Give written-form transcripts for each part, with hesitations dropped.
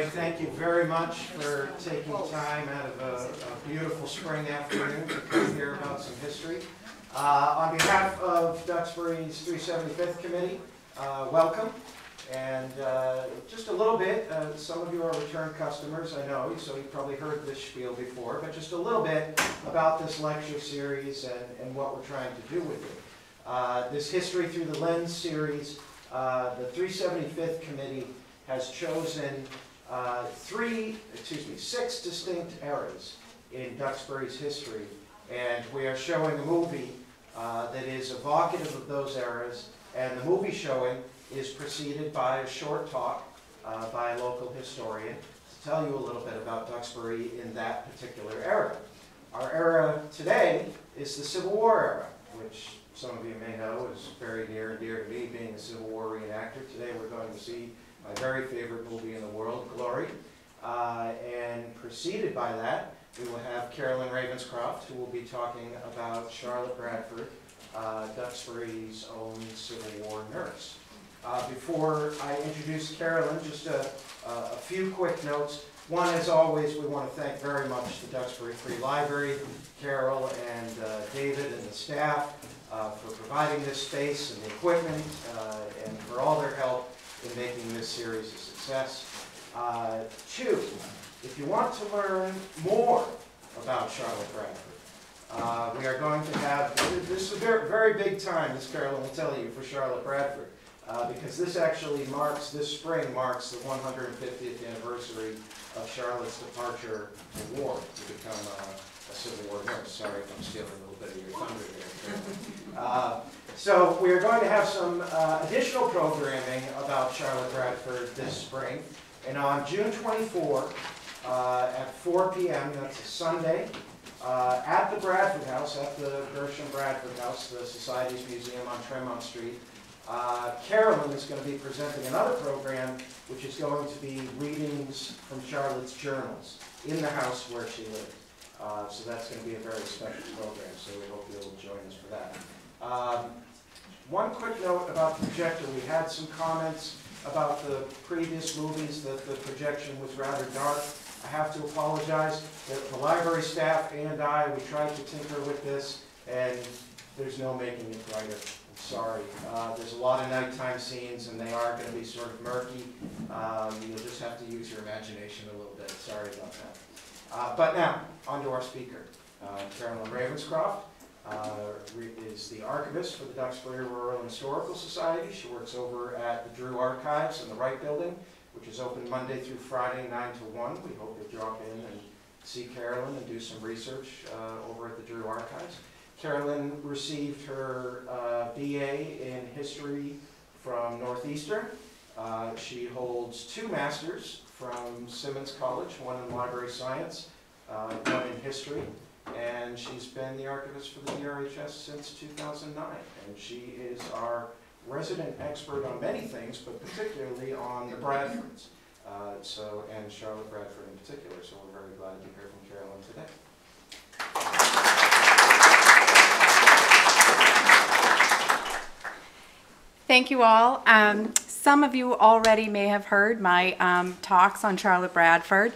everybody. Thank you very much for taking time out of a beautiful spring afternoon to come hear about some history. On behalf of Duxbury's 375th Committee, welcome. And just a little bit, some of you are return customers, I know, so you've probably heard this spiel before, but just a little bit about this lecture series and what we're trying to do with it. This History Through the Lens series, the 375th Committee has chosen six distinct eras in Duxbury's history, and we are showing a movie that is evocative of those eras, and the movie showing is preceded by a short talk by a local historian to tell you a little bit about Duxbury in that particular era. Our era today is the Civil War era, which some of you may know is very near and dear to me, being a Civil War reenactor. Today we're going to see my very favorite movie in the world, Glory. And preceded by that, we will have Caroyln Ravenscroft, who will be talking about Charlotte Bradford, Duxbury's own Civil War nurse. Before I introduce Caroyln, just a few quick notes. One, as always, we want to thank very much the Duxbury Free Library, Carol and David and the staff for providing this space and the equipment and for all their help in making this series a success. Two, if you want to learn more about Charlotte Bradford, we are going to have, this is a very, very big time, as Caroyln will tell you, for Charlotte Bradford, because this actually marks, this spring marks the 150th anniversary of Charlotte's departure to war to become a Civil War nurse. Sorry if I'm stealing a little bit of your thunder here. So we are going to have some additional programming about Charlotte Bradford this spring. And on June 24 at 4 p.m., that's a Sunday, at the Bradford House, at the Gershom Bradford House, the Society's Museum on Tremont Street, Caroyln is going to be presenting another program which is going to be readings from Charlotte's journals in the house where she lived. So that's going to be a very special program, so we hope you'll join us for that. One quick note about the projector. We had some comments about the previous movies that the projection was rather dark. I have to apologize. The library staff and I, we tried to tinker with this, and there's no making it brighter. I'm sorry. There's a lot of nighttime scenes, and they are going to be sort of murky. You'll just have to use your imagination a little bit. Sorry about that. But now, on to our speaker. Caroyln Ravenscroft is the archivist for the Duxbury Rural Historical Society. She works over at the Drew Archives in the Wright Building, which is open Monday through Friday, 9 to 1. We hope you'll drop in and see Caroyln and do some research over at the Drew Archives. Caroyln received her BA in History from Northeastern. She holds 2 masters from Simmons College, one in Library Science, one in History, and she's been the archivist for the DRHS since 2009. And she is our resident expert on many things, but particularly on the Bradfords, and Charlotte Bradford in particular. So we're very glad to hear from Caroyln today. Thank you all. Some of you already may have heard my talks on Charlotte Bradford.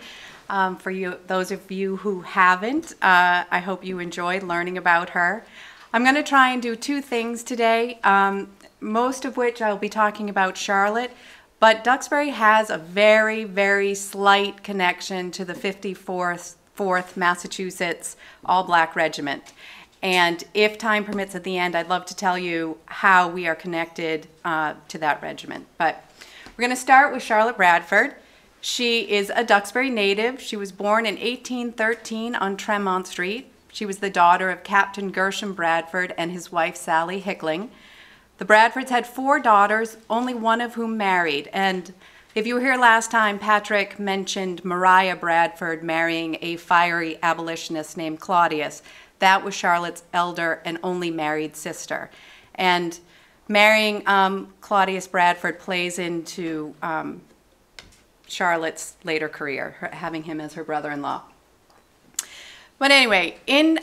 For you, those of you who haven't, I hope you enjoyed learning about her. I'm going to try and do 2 things today, most of which I'll be talking about Charlotte, but Duxbury has a very, very slight connection to the 54th Massachusetts All-Black Regiment. And if time permits at the end, I'd love to tell you how we are connected to that regiment. But we're going to start with Charlotte Bradford. She is a Duxbury native. She was born in 1813 on Tremont Street. She was the daughter of Captain Gershom Bradford and his wife Sally Hickling. The Bradfords had 4 daughters, only one of whom married. And if you were here last time, Patrick mentioned Maria Bradford marrying a fiery abolitionist named Claudius. That was Charlotte's elder and only married sister. And marrying Claudius Bradford plays into Charlotte's later career, having him as her brother-in-law. But anyway, in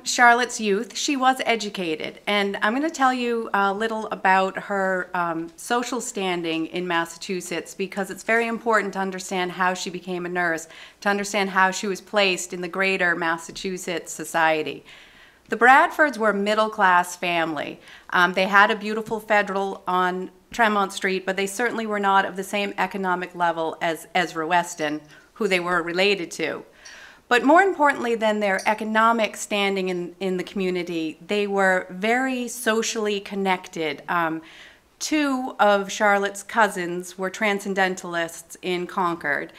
Charlotte's youth, she was educated, and I'm going to tell you a little about her social standing in Massachusetts, because it's very important to understand how she became a nurse, to understand how she was placed in the greater Massachusetts society. The Bradfords were a middle-class family. They had a beautiful Federal on Tremont Street, but they certainly were not of the same economic level as Ezra Weston, who they were related to. But more importantly than their economic standing in the community, they were very socially connected. Two of Charlotte's cousins were transcendentalists in Concord.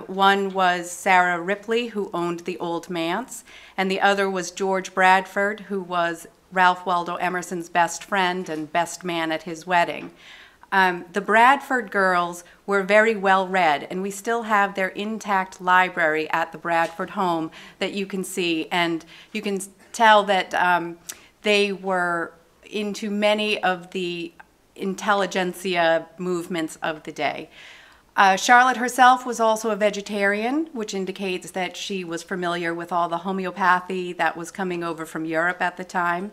One was Sarah Ripley, who owned the Old Manse, and the other was George Bradford, who was Ralph Waldo Emerson's best friend and best man at his wedding. The Bradford girls were very well read, and we still have their intact library at the Bradford home that you can see, and you can tell that they were into many of the intelligentsia movements of the day. Charlotte herself was also a vegetarian, which indicates that she was familiar with all the homeopathy that was coming over from Europe at the time.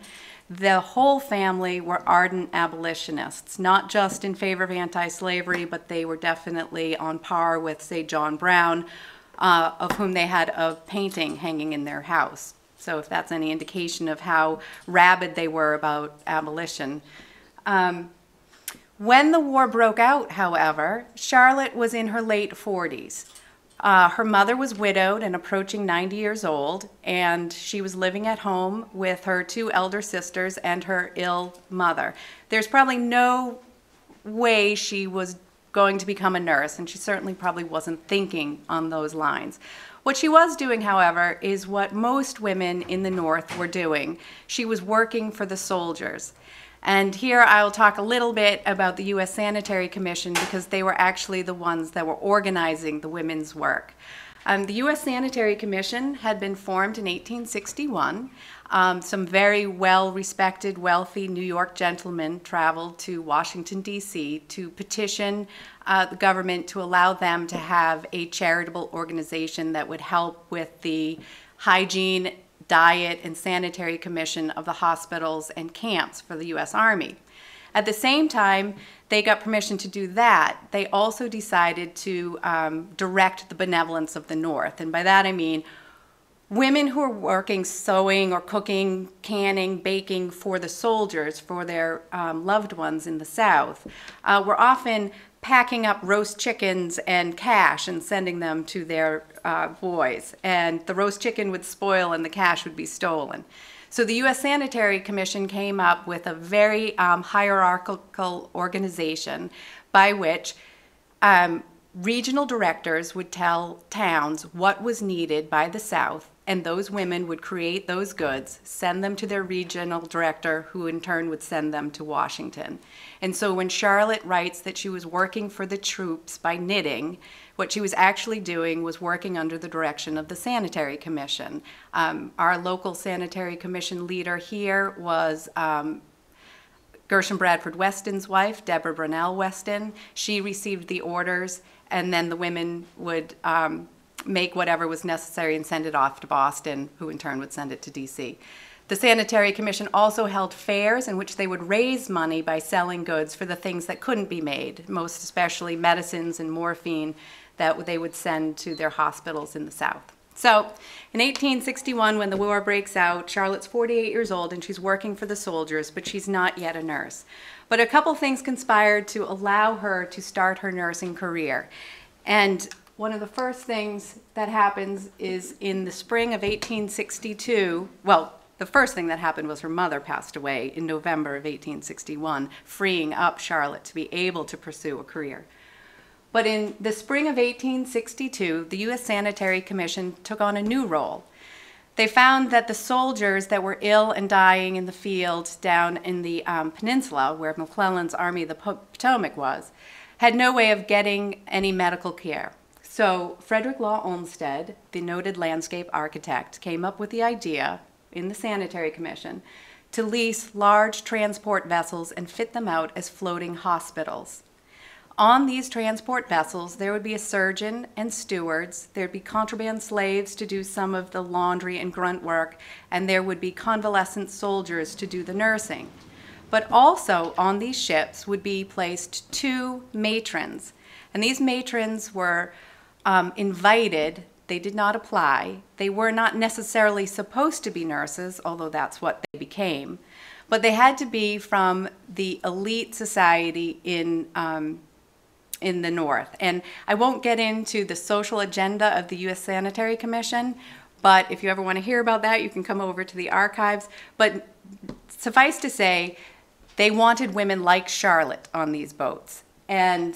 The whole family were ardent abolitionists, not just in favor of anti-slavery, but they were definitely on par with, say, John Brown, of whom they had a painting hanging in their house. So if that's any indication of how rabid they were about abolition. When the war broke out, however, Charlotte was in her late 40s. Her mother was widowed and approaching 90 years old, and she was living at home with her two elder sisters and her ill mother. There's probably no way she was going to become a nurse, and she certainly probably wasn't thinking on those lines. What she was doing, however, is what most women in the North were doing. She was working for the soldiers. And here I'll talk a little bit about the U.S. Sanitary Commission, because they were actually the ones that were organizing the women's work. The U.S. Sanitary Commission had been formed in 1861. Some very well-respected, wealthy New York gentlemen traveled to Washington, D.C. to petition the government to allow them to have a charitable organization that would help with the hygiene, diet, and sanitary commission of the hospitals and camps for the U.S. Army. At the same time they got permission to do that, they also decided to direct the benevolence of the North. And by that I mean women who are working sewing or cooking, canning, baking for the soldiers, for their loved ones in the South, were often packing up roast chickens and cash and sending them to their boys. And the roast chicken would spoil and the cash would be stolen. So the U.S. Sanitary Commission came up with a very hierarchical organization by which regional directors would tell towns what was needed by the South, and those women would create those goods, send them to their regional director, who in turn would send them to Washington. And so when Charlotte writes that she was working for the troops by knitting, what she was actually doing was working under the direction of the Sanitary Commission. Our local Sanitary Commission leader here was Gershom Bradford Weston's wife, Deborah Brunell Weston. She received the orders, and then the women would make whatever was necessary and send it off to Boston, who in turn would send it to D.C. The Sanitary Commission also held fairs in which they would raise money by selling goods for the things that couldn't be made, most especially medicines and morphine that they would send to their hospitals in the South. So in 1861, when the war breaks out, Charlotte's 48 years old and she's working for the soldiers, but she's not yet a nurse. But a couple things conspired to allow her to start her nursing career. And one of the first things that happens is in the spring of 1862, well, the first thing that happened was her mother passed away in November of 1861, freeing up Charlotte to be able to pursue a career. But in the spring of 1862, the U.S. Sanitary Commission took on a new role. They found that the soldiers that were ill and dying in the field down in the peninsula, where McClellan's Army of the Potomac was, had no way of getting any medical care. So Frederick Law Olmsted, the noted landscape architect, came up with the idea in the Sanitary Commission to lease large transport vessels and fit them out as floating hospitals. On these transport vessels, there would be a surgeon and stewards, there'd be contraband slaves to do some of the laundry and grunt work, and there would be convalescent soldiers to do the nursing. But also on these ships would be placed 2 matrons, and these matrons were invited. They did not apply. They were not necessarily supposed to be nurses, although that's what they became, but they had to be from the elite society in the North. And I won't get into the social agenda of the U.S. Sanitary Commission, but if you ever want to hear about that, you can come over to the archives. But suffice to say, they wanted women like Charlotte on these boats. And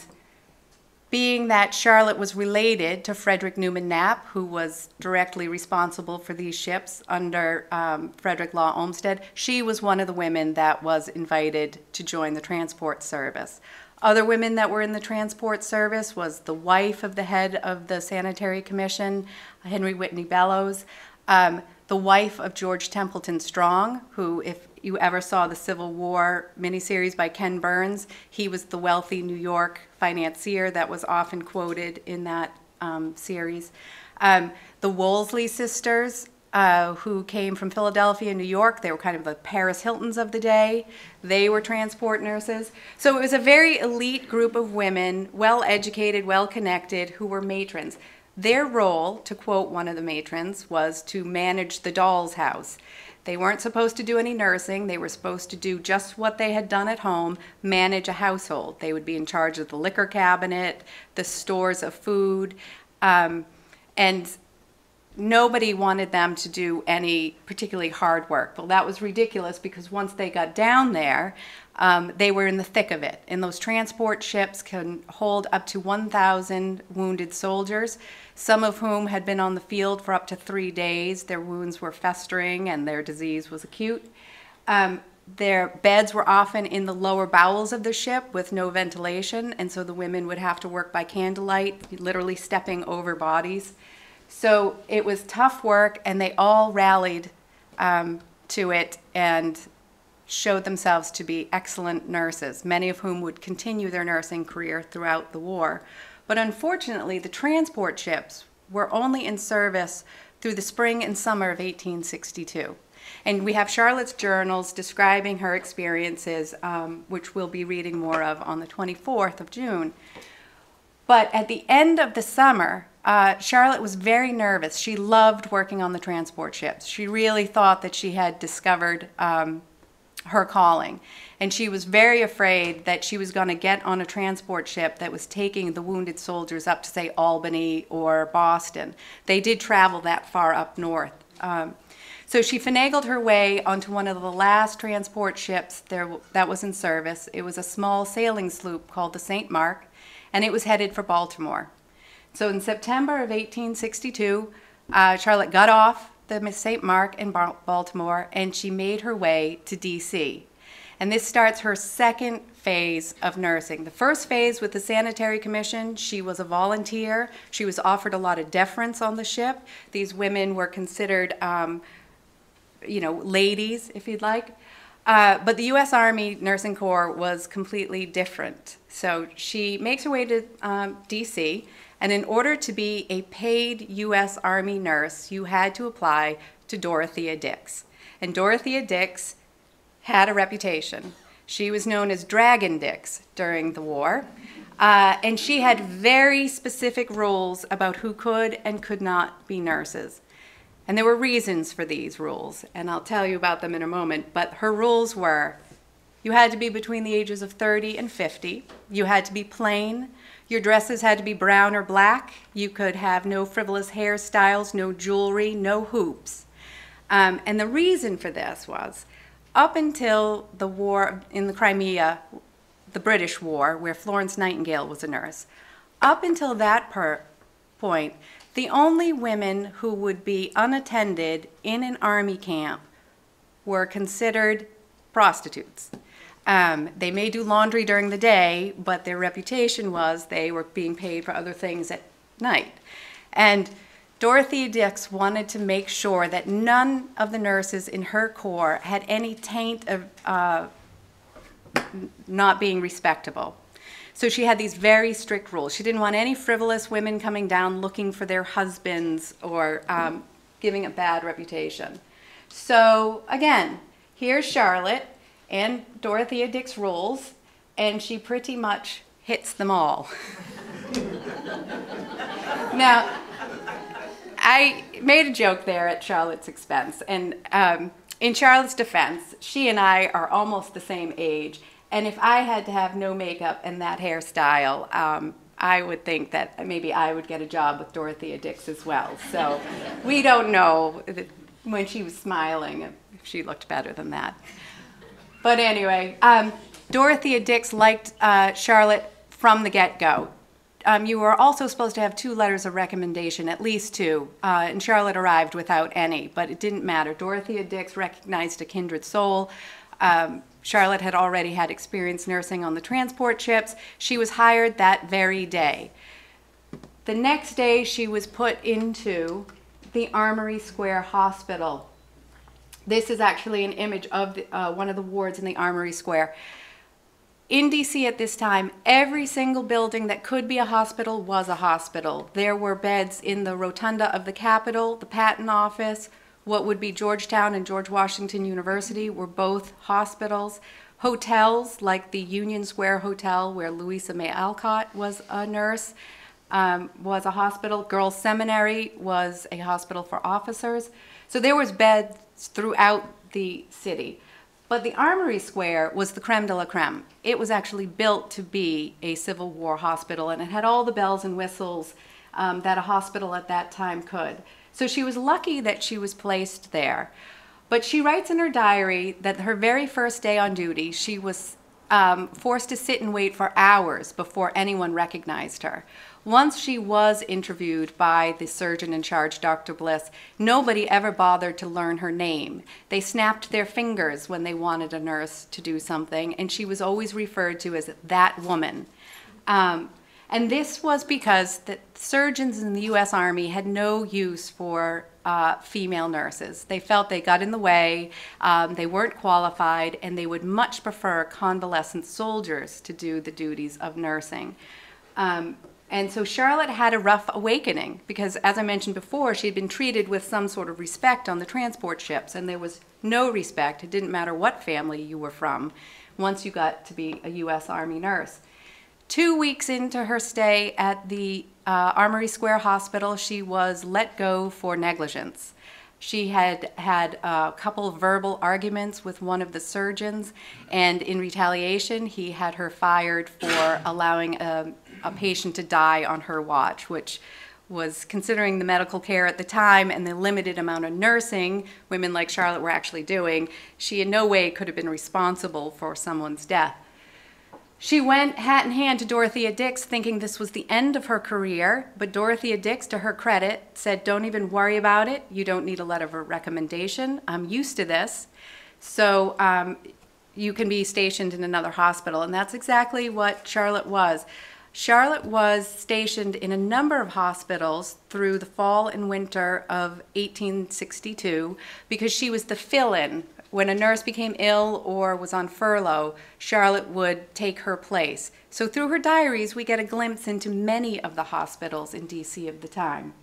being that Charlotte was related to Frederick Newman Knapp, who was directly responsible for these ships under Frederick Law Olmsted, she was one of the women that was invited to join the transport service. Other women that were in the transport service was the wife of the head of the Sanitary Commission, Henry Whitney Bellows, the wife of George Templeton Strong, who, if you ever saw the Civil War miniseries by Ken Burns, he was the wealthy New York financier that was often quoted in that series. The Wolseley sisters, who came from Philadelphia, New York. They were kind of the Paris Hiltons of the day. They were transport nurses. So it was a very elite group of women, well-educated, well-connected, who were matrons. Their role, to quote one of the matrons, was to manage the doll's house. They weren't supposed to do any nursing. They were supposed to do just what they had done at home, manage a household. They would be in charge of the liquor cabinet, the stores of food, and nobody wanted them to do any particularly hard work. Well, that was ridiculous because once they got down there, they were in the thick of it. And those transport ships can hold up to 1,000 wounded soldiers, some of whom had been on the field for up to 3 days. Their wounds were festering and their disease was acute. Their beds were often in the lower bowels of the ship with no ventilation, and so the women would have to work by candlelight, literally stepping over bodies. So it was tough work, and they all rallied to it and showed themselves to be excellent nurses, many of whom would continue their nursing career throughout the war. But unfortunately, the transport ships were only in service through the spring and summer of 1862. And we have Charlotte's journals describing her experiences, which we'll be reading more of on the 24th of June. But at the end of the summer, Charlotte was very nervous. She loved working on the transport ships. She really thought that she had discovered her calling. And she was very afraid that she was going to get on a transport ship that was taking the wounded soldiers up to, say, Albany or Boston. They did travel that far up north. So she finagled her way onto one of the last transport ships that was in service. It was a small sailing sloop called the St. Mark, and it was headed for Baltimore. So in September of 1862, Charlotte got off the St. Mark in Baltimore, and she made her way to D.C. And this starts her second phase of nursing. The first phase with the Sanitary Commission, she was a volunteer. She was offered a lot of deference on the ship. These women were considered, ladies, if you'd like. But the U.S. Army Nursing Corps was completely different. So she makes her way to D.C., and in order to be a paid U.S. Army nurse, you had to apply to Dorothea Dix. And Dorothea Dix had a reputation. She was known as Dragon Dix during the war, and she had very specific rules about who could and could not be nurses. And there were reasons for these rules, and I'll tell you about them in a moment, but her rules were: you had to be between the ages of 30 and 50, you had to be plain, your dresses had to be brown or black, you could have no frivolous hairstyles, no jewelry, no hoops. And the reason for this was, up until the war in the Crimea, the British War, where Florence Nightingale was a nurse, up until that point, the only women who would be unattended in an army camp were considered prostitutes. They may do laundry during the day, but their reputation was they were being paid for other things at night. And Dorothea Dix wanted to make sure that none of the nurses in her corps had any taint of not being respectable. So she had these very strict rules. She didn't want any frivolous women coming down looking for their husbands or giving a bad reputation. So again, here's Charlotte and Dorothea Dix rules, and she pretty much hits them all. Now, I made a joke there at Charlotte's expense, and in Charlotte's defense, she and I are almost the same age, and if I had to have no makeup and that hairstyle, I would think that maybe I would get a job with Dorothea Dix as well. So we don't know when she was smiling if she looked better than that. But anyway, Dorothea Dix liked Charlotte from the get-go. You were also supposed to have 2 letters of recommendation, at least 2, and Charlotte arrived without any, but it didn't matter. Dorothea Dix recognized a kindred soul. Charlotte had already had experience nursing on the transport ships. She was hired that very day. The next day, she was put into the Armory Square Hospital. This is actually an image of one of the wards in the Armory Square. In DC at this time, every single building that could be a hospital was a hospital. There were beds in the rotunda of the Capitol, the Patent Office, what would be Georgetown and George Washington University were both hospitals. Hotels like the Union Square Hotel, where Louisa May Alcott was a nurse, was a hospital. Girls' Seminary was a hospital for officers. So there was beds throughout the city. But the Armory Square was the creme de la creme. It was actually built to be a Civil War hospital, and it had all the bells and whistles that a hospital at that time could. So she was lucky that she was placed there. But she writes in her diary that her very first day on duty, she was forced to sit and wait for hours before anyone recognized her. Once she was interviewed by the surgeon in charge, Dr. Bliss, nobody ever bothered to learn her name. They snapped their fingers when they wanted a nurse to do something, and she was always referred to as that woman. And this was because the surgeons in the U.S. Army had no use for female nurses. They felt they got in the way, they weren't qualified, and they would much prefer convalescent soldiers to do the duties of nursing. And so Charlotte had a rough awakening because, as I mentioned before, she had been treated with some sort of respect on the transport ships, and there was no respect. It didn't matter what family you were from once you got to be a U.S. Army nurse. 2 weeks into her stay at the Armory Square Hospital, she was let go for negligence. She had had a couple of verbal arguments with one of the surgeons, and in retaliation, he had her fired for allowing a patient to die on her watch, which was, considering the medical care at the time and the limited amount of nursing women like Charlotte were actually doing, she in no way could have been responsible for someone's death. She went hat in hand to Dorothea Dix thinking this was the end of her career, but Dorothea Dix, to her credit, said, "Don't even worry about it. You don't need a letter of recommendation. I'm used to this. So you can be stationed in another hospital." And that's exactly what Charlotte was. Charlotte was stationed in a number of hospitals through the fall and winter of 1862 because she was the fill-in. When a nurse became ill or was on furlough, Charlotte would take her place. So through her diaries, we get a glimpse into many of the hospitals in DC of the time.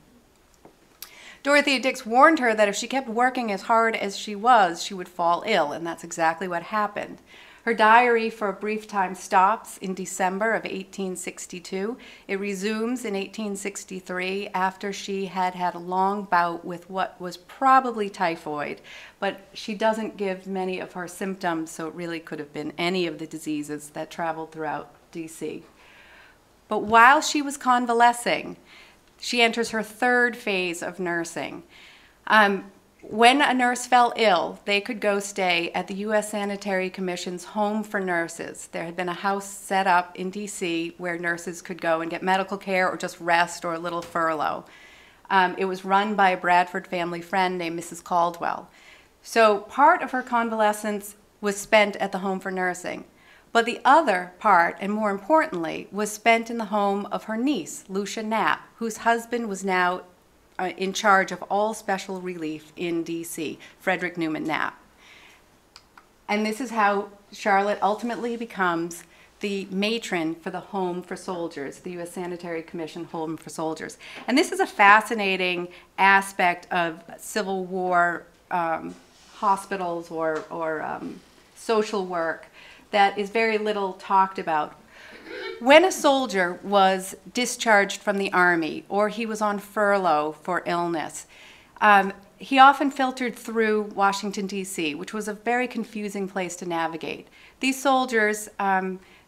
Dorothea Dix warned her that if she kept working as hard as she was, she would fall ill, and that's exactly what happened. Her diary for a brief time stops in December of 1862. It resumes in 1863 after she had had a long bout with what was probably typhoid, but she doesn't give many of her symptoms, so it really could have been any of the diseases that traveled throughout DC. But while she was convalescing, she enters her third phase of nursing. When a nurse fell ill, they could go stay at the U.S. Sanitary Commission's Home for Nurses. There had been a house set up in D.C. where nurses could go and get medical care or just rest or a little furlough. It was run by a Bradford family friend named Mrs. Caldwell. So part of her convalescence was spent at the Home for Nursing. But the other part, and more importantly, was spent in the home of her niece, Lucia Knapp, whose husband was now in charge of all special relief in D.C., Frederick Newman Knapp. And this is how Charlotte ultimately becomes the matron for the Home for Soldiers, the U.S. Sanitary Commission Home for Soldiers. And this is a fascinating aspect of Civil War hospitals or social work that is very little talked about. When a soldier was discharged from the Army or he was on furlough for illness, he often filtered through Washington, D.C., which was a very confusing place to navigate. These soldiers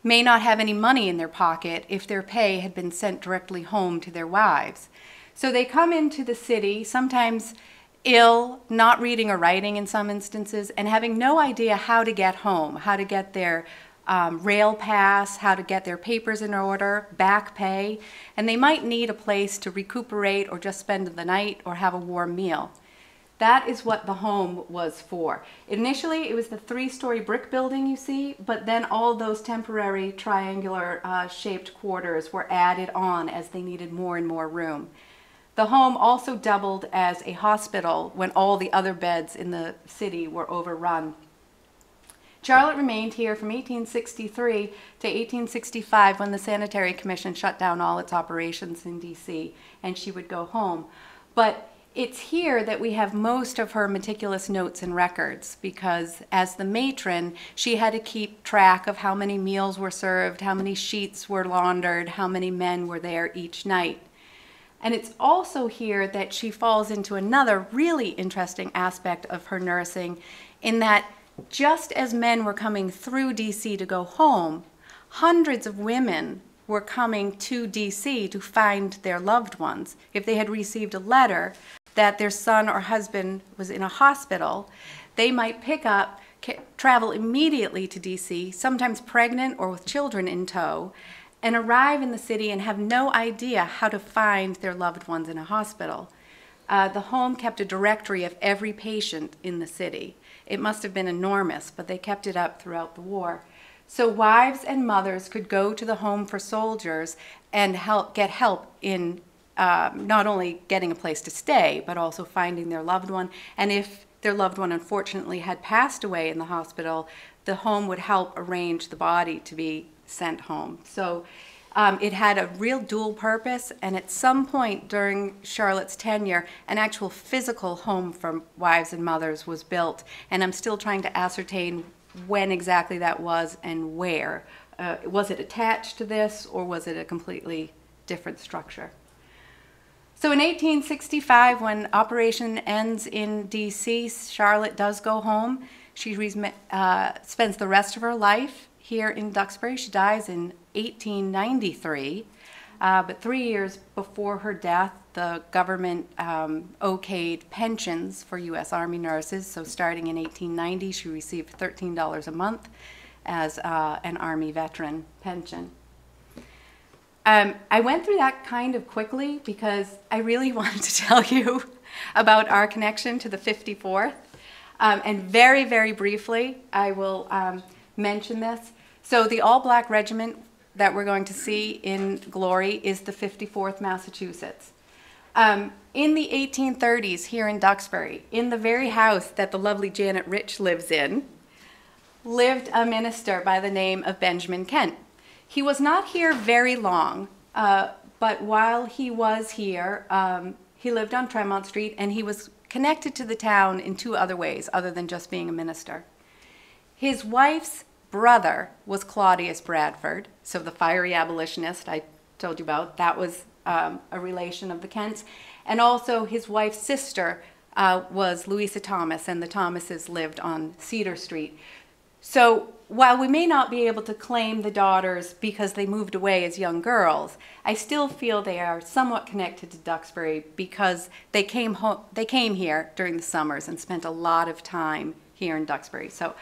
may not have any money in their pocket if their pay had been sent directly home to their wives. So they come into the city, sometimes ill, not reading or writing in some instances, and having no idea how to get home, how to get their rail pass, how to get their papers in order, back pay, and they might need a place to recuperate or just spend the night or have a warm meal. That is what the home was for. Initially, it was the 3-story brick building you see, but then all those temporary triangular shaped quarters were added on as they needed more and more room. The home also doubled as a hospital when all the other beds in the city were overrun. Charlotte remained here from 1863 to 1865 when the Sanitary Commission shut down all its operations in D.C., and she would go home. But it's here that we have most of her meticulous notes and records, because as the matron, she had to keep track of how many meals were served, how many sheets were laundered, how many men were there each night. And it's also here that she falls into another really interesting aspect of her nursing, in that just as men were coming through D.C. to go home, hundreds of women were coming to D.C. to find their loved ones. If they had received a letter that their son or husband was in a hospital, they might pick up, travel immediately to D.C., sometimes pregnant or with children in tow, and arrive in the city and have no idea how to find their loved ones in a hospital. The home kept a directory of every patient in the city. It must have been enormous, but they kept it up throughout the war. So wives and mothers could go to the Home for Soldiers and get help in not only getting a place to stay, but also finding their loved one. And if their loved one unfortunately had passed away in the hospital, the home would help arrange the body to be sent home. So it had a real dual purpose, and at some point during Charlotte's tenure, an actual physical home for wives and mothers was built, and I'm still trying to ascertain when exactly that was and where. Was it attached to this, or was it a completely different structure? So in 1865, when operation ends in D.C., Charlotte does go home. She spends the rest of her life here in Duxbury. She dies in 1893, but 3 years before her death, the government okayed pensions for U.S. Army nurses. So starting in 1890, she received $13 a month as an Army veteran pension. I went through that kind of quickly because I really wanted to tell you about our connection to the 54th. And very, very briefly, I will mention this. So the all-black regiment that we're going to see in glory is the 54th Massachusetts. In the 1830s here in Duxbury, in the very house that the lovely Janet Rich lives in, lived a minister by the name of Benjamin Kent. He was not here very long, but while he was here, he lived on Tremont Street, and he was connected to the town in 2 other ways other than just being a minister. His wife's brother was Claudius Bradford, so the fiery abolitionist I told you about, that was a relation of the Kents. And also his wife's sister was Louisa Thomas, and the Thomases lived on Cedar Street. So while we may not be able to claim the daughters because they moved away as young girls, I still feel they are somewhat connected to Duxbury because they came here during the summers and spent a lot of time here in Duxbury. So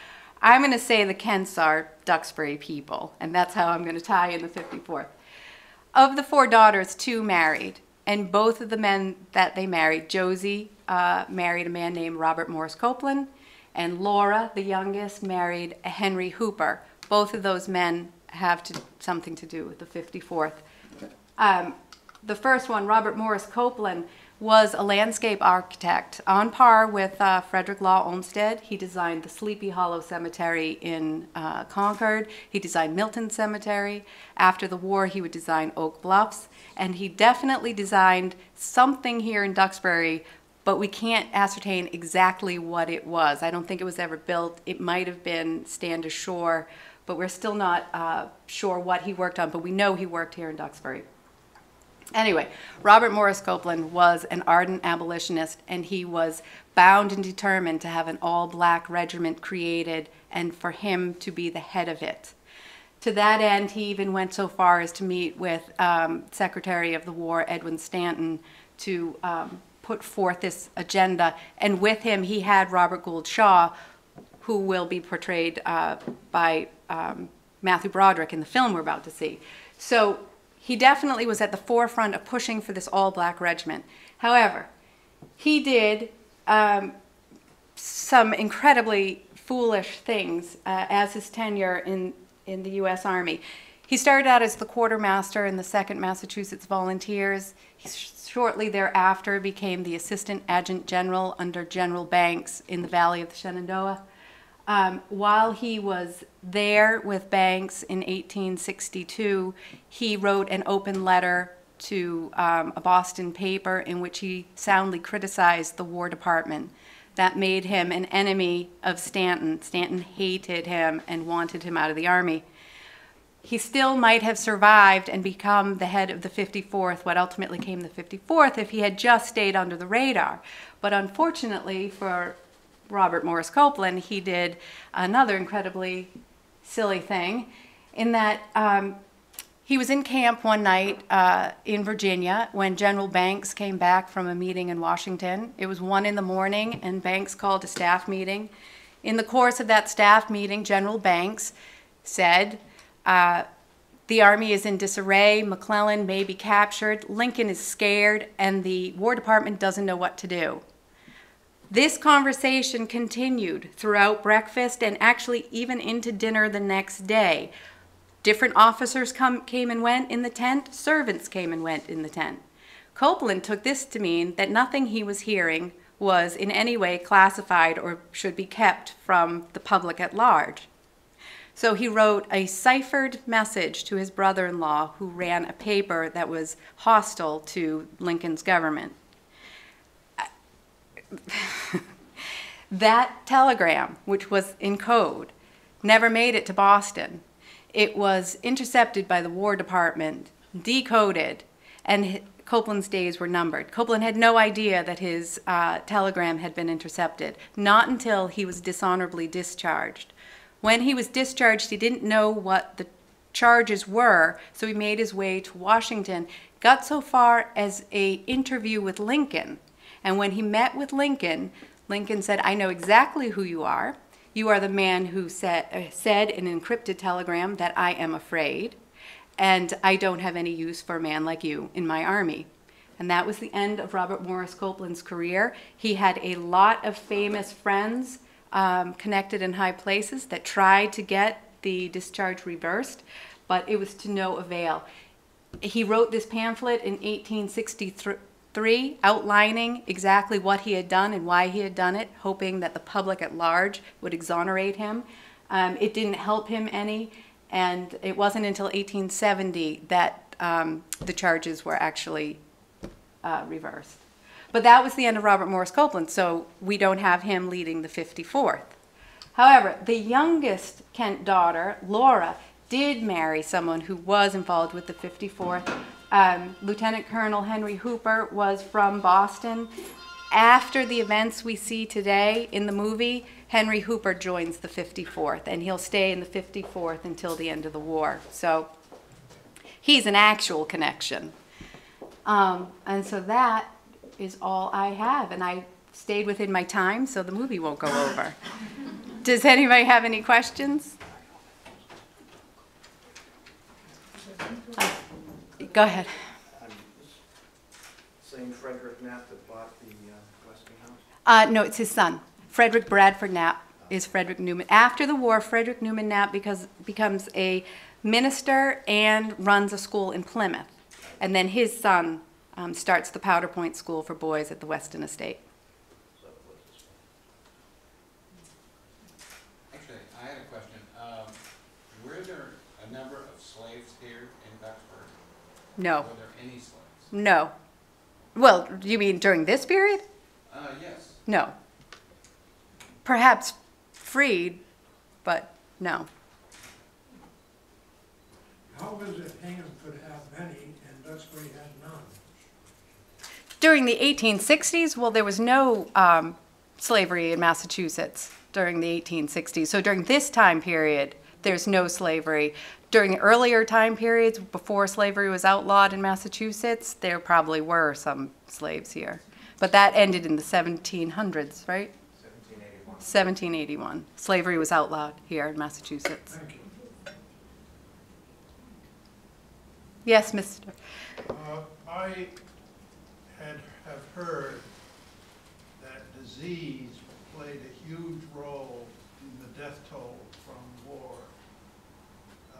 I'm going to say the Kents are Duxbury people, and that's how I'm going to tie in the 54th. Of the 4 daughters, 2 married, and both of the men that they married, Josie married a man named Robert Morris Copeland, and Laura, the youngest, married Henry Hooper. Both of those men have something to do with the 54th. The first one, Robert Morris Copeland, was a landscape architect on par with Frederick Law Olmsted. He designed the Sleepy Hollow Cemetery in Concord. He designed Milton Cemetery. After the war, he would design Oak Bluffs. And he definitely designed something here in Duxbury, but we can't ascertain exactly what it was. I don't think it was ever built. It might have been stand ashore, but we're still not sure what he worked on, but we know he worked here in Duxbury. Anyway, Robert Morris Copeland was an ardent abolitionist, and he was bound and determined to have an all-black regiment created and for him to be the head of it. To that end, he even went so far as to meet with Secretary of the War Edwin Stanton to put forth this agenda, and with him he had Robert Gould Shaw, who will be portrayed by Matthew Broderick in the film we're about to see. So he definitely was at the forefront of pushing for this all-black regiment. However, he did some incredibly foolish things as his tenure in the U.S. Army. He started out as the quartermaster in the 2nd Massachusetts Volunteers. He shortly thereafter became the assistant adjutant general under General Banks in the Valley of the Shenandoah. While he was there with Banks in 1862, he wrote an open letter to a Boston paper in which he soundly criticized the War Department. That made him an enemy of Stanton. Stanton hated him and wanted him out of the Army. He still might have survived and become the head of the 54th, what ultimately became the 54th, if he had just stayed under the radar. But unfortunately for Robert Morris Copeland, he did another incredibly silly thing in that he was in camp one night in Virginia when General Banks came back from a meeting in Washington. It was 1 in the morning, and Banks called a staff meeting. In the course of that staff meeting, General Banks said, the Army is in disarray, McClellan may be captured, Lincoln is scared, and the War Department doesn't know what to do. This conversation continued throughout breakfast and actually even into dinner the next day. Different officers came and went in the tent, servants came and went in the tent. Copeland took this to mean that nothing he was hearing was in any way classified or should be kept from the public at large. So he wrote a ciphered message to his brother-in-law, who ran a paper that was hostile to Lincoln's government. That telegram, which was in code, never made it to Boston. It was intercepted by the War Department, decoded, and Copeland's days were numbered. Copeland had no idea that his telegram had been intercepted, not until he was dishonorably discharged. When he was discharged, he didn't know what the charges were, so he made his way to Washington, got so far as an interview with Lincoln. And when he met with Lincoln, Lincoln said, I know exactly who you are. You are the man who said in an encrypted telegram that I am afraid, and I don't have any use for a man like you in my army. And that was the end of Robert Morris Copeland's career. He had a lot of famous friends connected in high places that tried to get the discharge reversed, but it was to no avail. He wrote this pamphlet in 1863 outlining exactly what he had done and why he had done it, hoping that the public at large would exonerate him. It didn't help him any, and it wasn't until 1870 that the charges were actually reversed. But that was the end of Robert Morris Copeland, so we don't have him leading the 54th. However, the youngest Kent daughter, Laura, did marry someone who was involved with the 54th. Lieutenant Colonel Henry Hooper was from Boston. After the events we see today in the movie, Henry Hooper joins the 54th, and he'll stay in the 54th until the end of the war. So he's an actual connection. And so that is all I have, and I stayed within my time, so the movie won't go over. Does anybody have any questions? Go ahead. Same Frederick Knapp that bought the Westinghouse? No, it's his son. Frederick Bradford Knapp is Frederick Newman. After the war, Frederick Newman Knapp becomes a minister and runs a school in Plymouth. And then his son starts the Powder Point School for Boys at the Weston Estate. Actually, I had a question. Were there a number of slaves here in Duxbury? No, Were there any slaves? no. Well, you mean during this period? Yes. No. Perhaps freed, but no. How was it Hingham could have many and Duxbury had none? During the 1860s, well, there was no slavery in Massachusetts during the 1860s. So during this time period, there's no slavery. During earlier time periods, before slavery was outlawed in Massachusetts, there probably were some slaves here. But that ended in the 1700s, right? 1781. 1781. Slavery was outlawed here in Massachusetts. Thank you. Yes, Mr. I have heard that disease played a huge role in the death toll from war.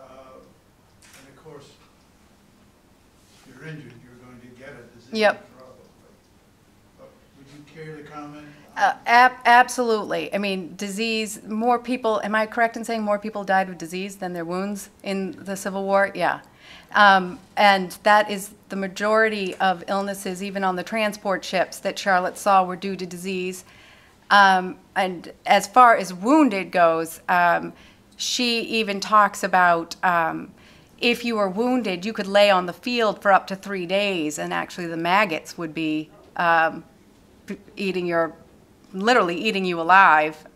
And of course, if you're injured, you're going to get a disease Yep. probably. But would you care to comment? Absolutely. I mean, disease, more people, am I correct in saying more people died of disease than their wounds in the Civil War? Yeah. And that is the majority of illnesses, even on the transport ships that Charlotte saw, were due to disease. And as far as wounded goes, she even talks about if you were wounded, you could lay on the field for up to 3 days, and actually the maggots would be literally eating you alive.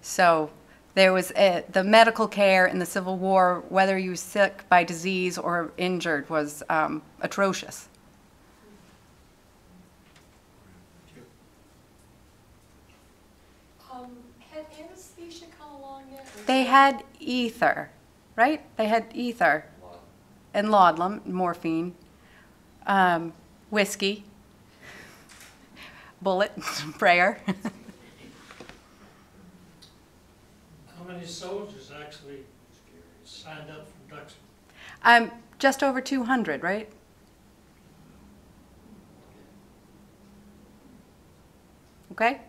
So there was the medical care in the Civil War, whether you were sick by disease or injured, was atrocious. Had anesthesia come along yet? They had ether, right? They had ether and laudanum, morphine, whiskey, bullet, prayer. How many soldiers actually signed up from Duxbury? Just over 200, right? Okay?